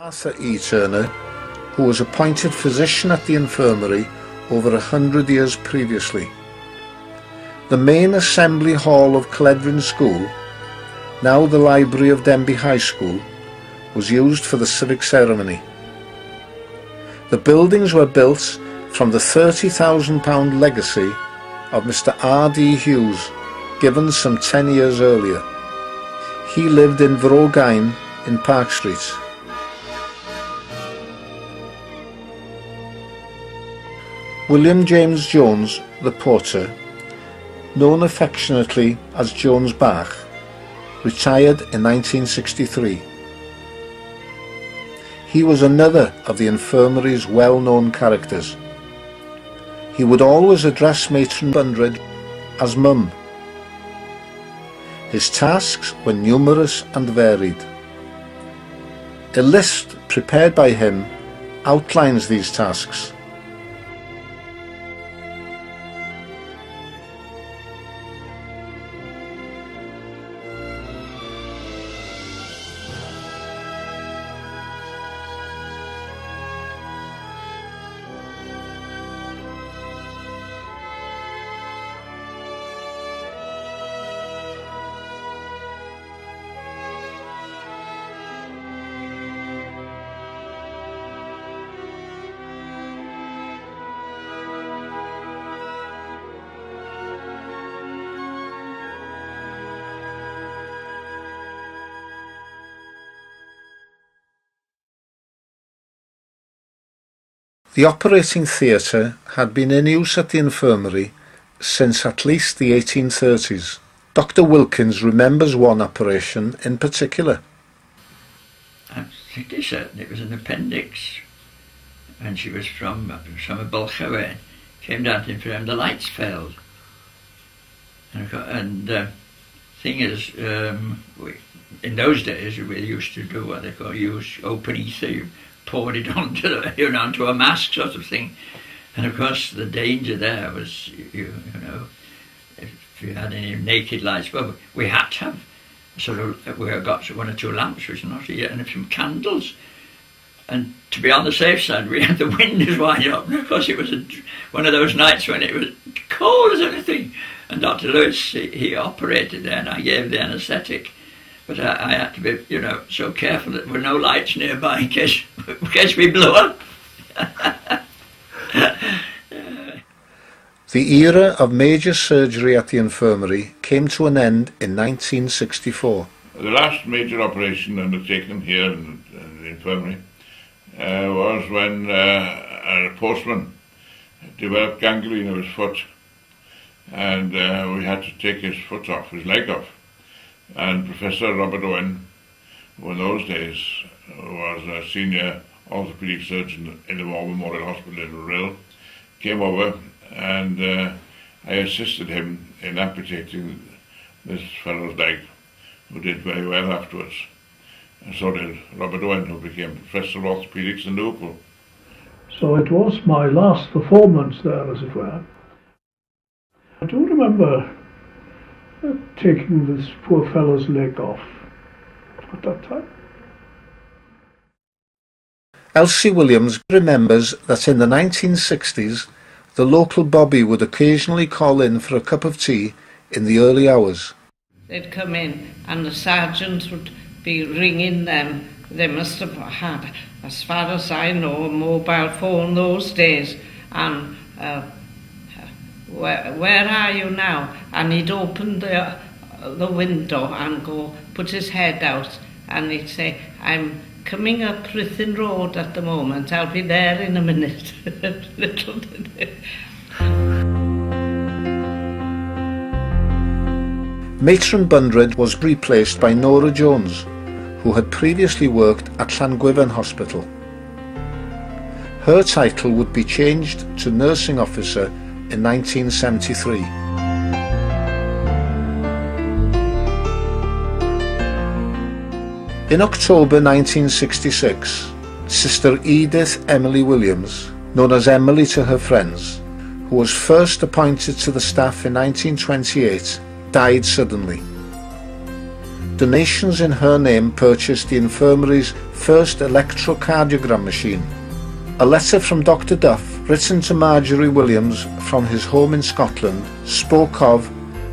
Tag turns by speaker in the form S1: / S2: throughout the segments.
S1: Arthur E. Turner, who was appointed physician at the infirmary over 100 years previously. The main assembly hall of Caledrin School, now the library of Denbigh High School, was used for the civic ceremony. The buildings were built from the £30,000 legacy of Mr. R.D. Hughes, given some 10 years earlier. He lived in Vrogain in Park Street. William James Jones, the porter, known affectionately as Jones Bach, retired in 1963. He was another of the infirmary's well-known characters. He would always address Matron Bundred as Mum. His tasks were numerous and varied. A list prepared by him outlines these tasks. The operating theatre had been in use at the infirmary since at least the 1830s. Dr. Wilkins remembers one operation in particular.
S2: I'm pretty certain it was an appendix, and she was from a Bolchewe, came down to the infirmary, the lights failed. And thing is, in those days we used to do what they call use open ether. You poured it onto a mask sort of thing, and of course the danger there was you know, if you had any naked lights, well, we had to have we got one or two lamps, which not yet, and some candles, and to be on the safe side we had the windows wide open. Of course it was one of those nights when it was cold as anything, and Dr. Lewis, he operated there and I gave the anaesthetic. But I had to be, you know, so careful that there were no lights nearby in case we blew up.
S1: The era of major surgery at the infirmary came to an end in 1964.
S3: The last major operation undertaken here in the infirmary was when a postman developed gangrene of his foot, and we had to take his foot off, his leg off. And Professor Robert Owen, who in those days was a senior orthopaedic surgeon in the War Memorial Hospital in Rhyl, came over, and I assisted him in amputating this fellow's leg, who did very well afterwards. And so did Robert Owen, who became Professor of Orthopaedics in Liverpool.
S4: So it was my last performance there, as it were. I do remember taking this poor fellow's leg off at that time.
S1: Elsie Williams remembers that in the 1960s the local bobby would occasionally call in for a cup of tea in the early hours.
S5: They'd come in and the sergeants would be ringing them. They must have had, as far as I know, a mobile phone those days, and where are you now? And he'd open the window and go, put his head out, and he'd say, I'm coming up Ruthin Road at the moment, I'll be there in a minute.
S1: Matron Bundred was replaced by Nora Jones, who had previously worked at Llangyfan Hospital. Her title would be changed to Nursing Officer in 1973. In October 1966, Sister Edith Emily Williams, known as Emily to her friends, who was first appointed to the staff in 1928, died suddenly. donations in her name purchased the infirmary's first electrocardiogram machine. A letter from Dr. Duff, written to Marjorie Williams from his home in Scotland, spoke of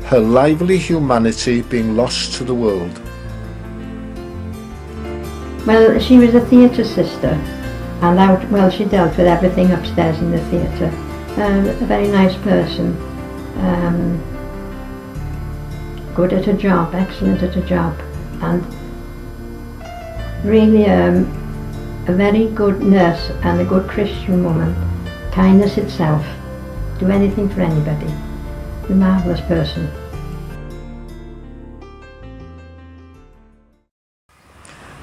S1: her lively humanity being lost to the world.
S6: Well, she was a theatre sister, and she dealt with everything upstairs in the theatre. A very nice person, good at her job, excellent at her job, and really a very good nurse and a good Christian woman. Kindness itself. Do anything for anybody. A marvellous person.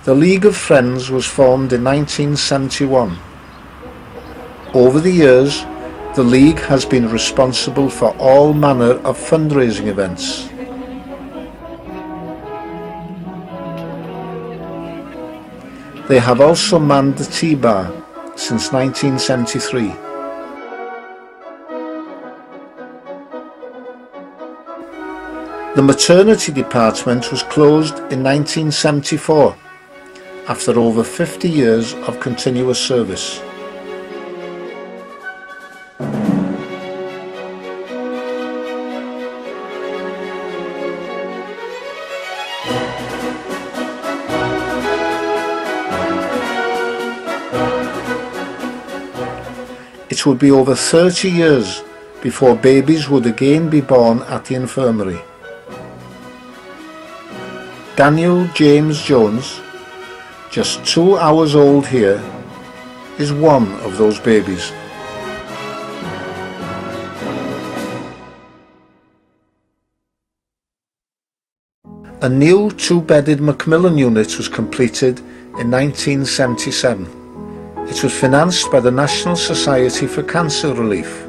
S1: The League of Friends was formed in 1971. Over the years, the League has been responsible for all manner of fundraising events. They have also manned the tea bar since 1973. The maternity department was closed in 1974 after over 50 years of continuous service. It would be over 30 years before babies would again be born at the infirmary. Daniel James Jones, just 2 hours old here, is one of those babies. A new 2-bedded Macmillan unit was completed in 1977. It was financed by the National Society for Cancer Relief.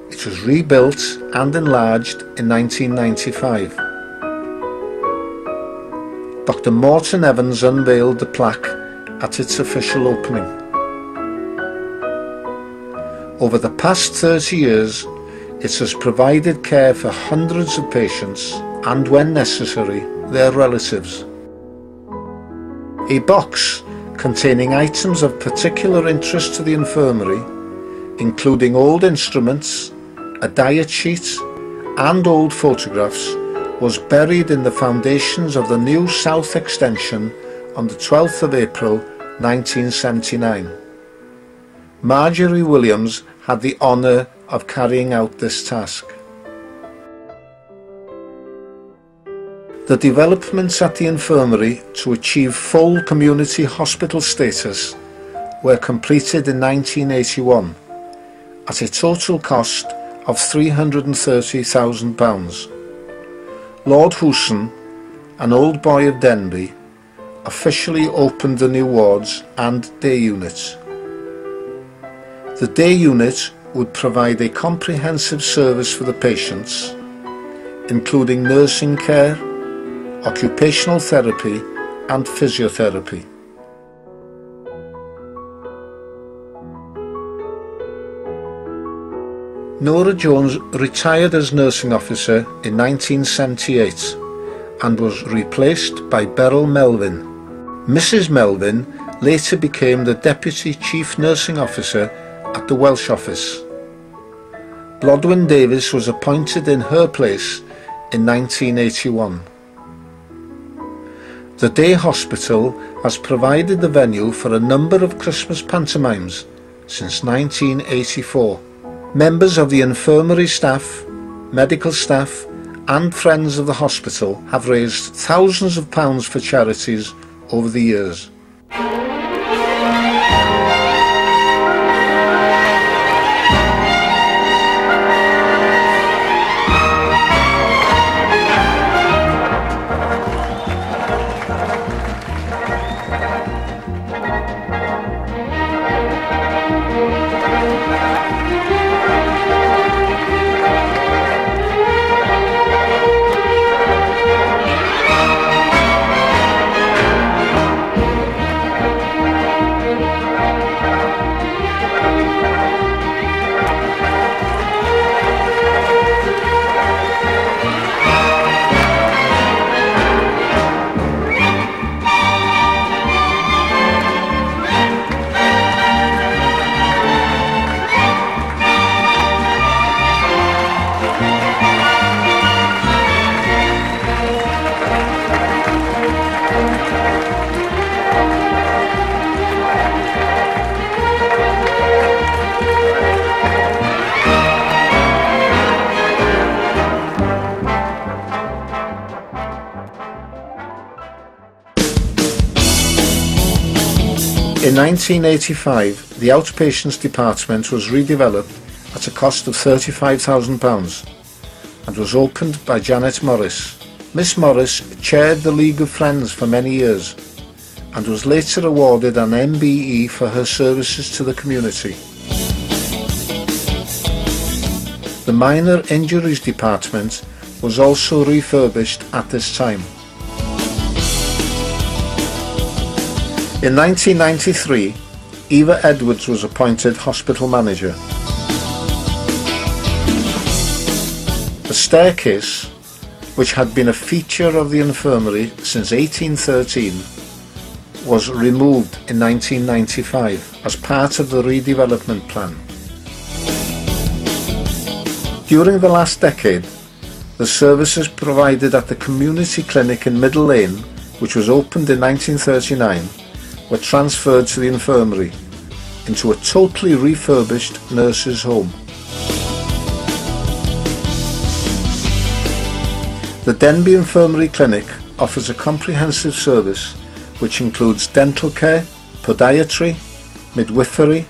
S1: It was rebuilt and enlarged in 1995. Dr. Morton Evans unveiled the plaque at its official opening. Over the past 30 years, it has provided care for hundreds of patients and, when necessary, their relatives. A box containing items of particular interest to the infirmary, including old instruments, a diet sheet and old photographs, was buried in the foundations of the new South Extension on the 12th of April 1979. Marjorie Williams had the honour of carrying out this task. The developments at the infirmary to achieve full community hospital status were completed in 1981 at a total cost of £330,000. Lord Hewson, an old boy of Denbigh, officially opened the new wards and day units. The day unit would provide a comprehensive service for the patients, including nursing care, occupational therapy and physiotherapy. Nora Jones retired as nursing officer in 1978 and was replaced by Beryl Melvin. Mrs. Melvin later became the Deputy Chief Nursing Officer at the Welsh office. Blodwyn Davies was appointed in her place in 1981. The day hospital has provided the venue for a number of Christmas pantomimes since 1984. Members of the infirmary staff, medical staff and friends of the hospital have raised thousands of pounds for charities over the years. In 1985, the outpatients department was redeveloped at a cost of £35,000 and was opened by Janet Morris. Miss Morris chaired the League of Friends for many years and was later awarded an MBE for her services to the community. The minor injuries department was also refurbished at this time. In 1993, Eva Edwards was appointed hospital manager. The staircase, which had been a feature of the infirmary since 1813, was removed in 1995 as part of the redevelopment plan. During the last decade, the services provided at the community clinic in Middle Lane, which was opened in 1939, were transferred to the infirmary into a totally refurbished nurses' home. The Denbigh Infirmary Clinic offers a comprehensive service which includes dental care, podiatry, midwifery,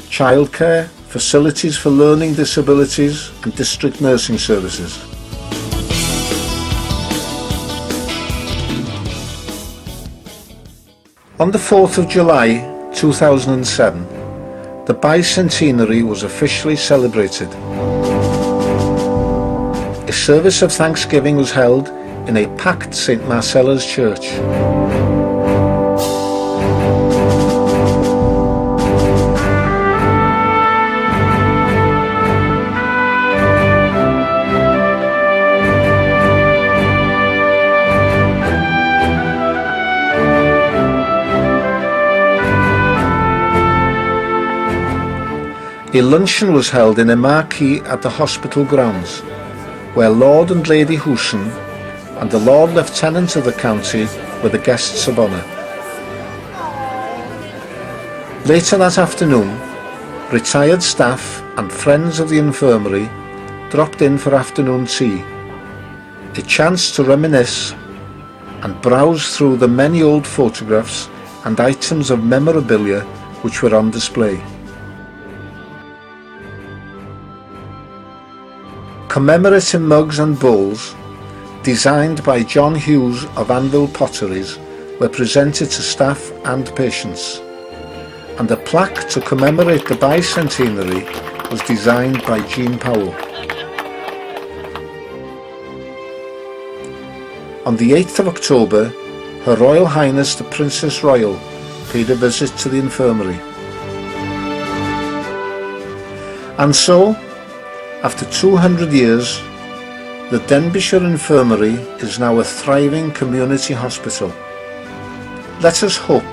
S1: childcare, facilities for learning disabilities and district nursing services. On the 4th of July 2007, the bicentenary was officially celebrated. A service of thanksgiving was held in a packed St Marcella's Church. A luncheon was held in a marquee at the hospital grounds, where Lord and Lady Hooson and the Lord Lieutenant of the county were the guests of honour. Later that afternoon, retired staff and friends of the infirmary dropped in for afternoon tea, a chance to reminisce and browse through the many old photographs and items of memorabilia which were on display. Commemorative mugs and bowls, designed by John Hughes of Anvil Potteries, were presented to staff and patients, and a plaque to commemorate the bicentenary was designed by Jean Powell. On the 8th of October, Her Royal Highness the Princess Royal paid a visit to the infirmary. And so, after 200 years, the Denbighshire Infirmary is now a thriving community hospital. Let us hope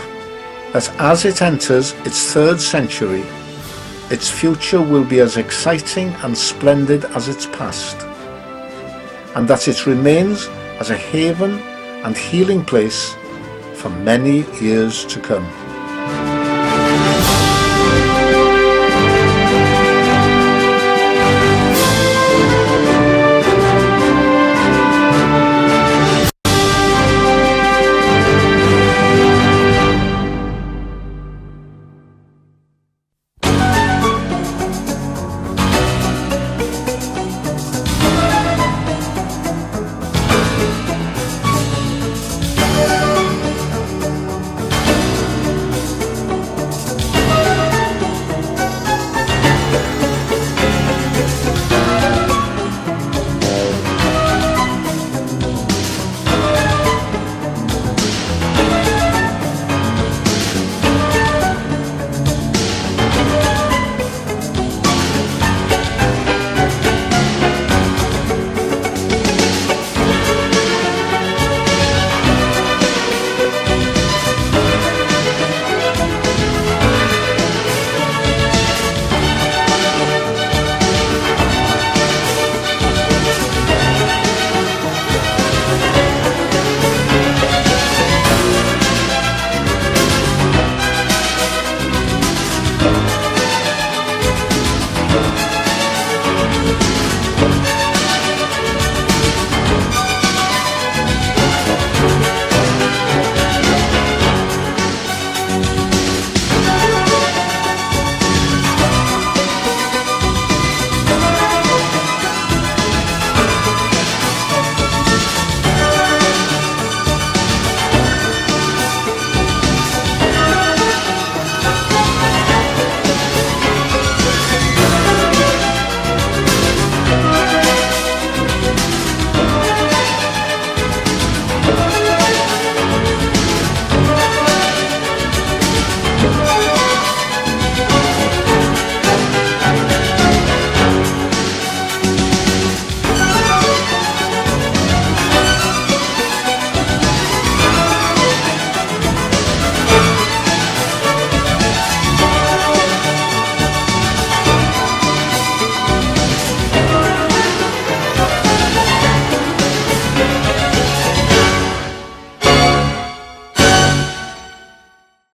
S1: that as it enters its third century, its future will be as exciting and splendid as its past, and that it remains as a haven and healing place for many years to come.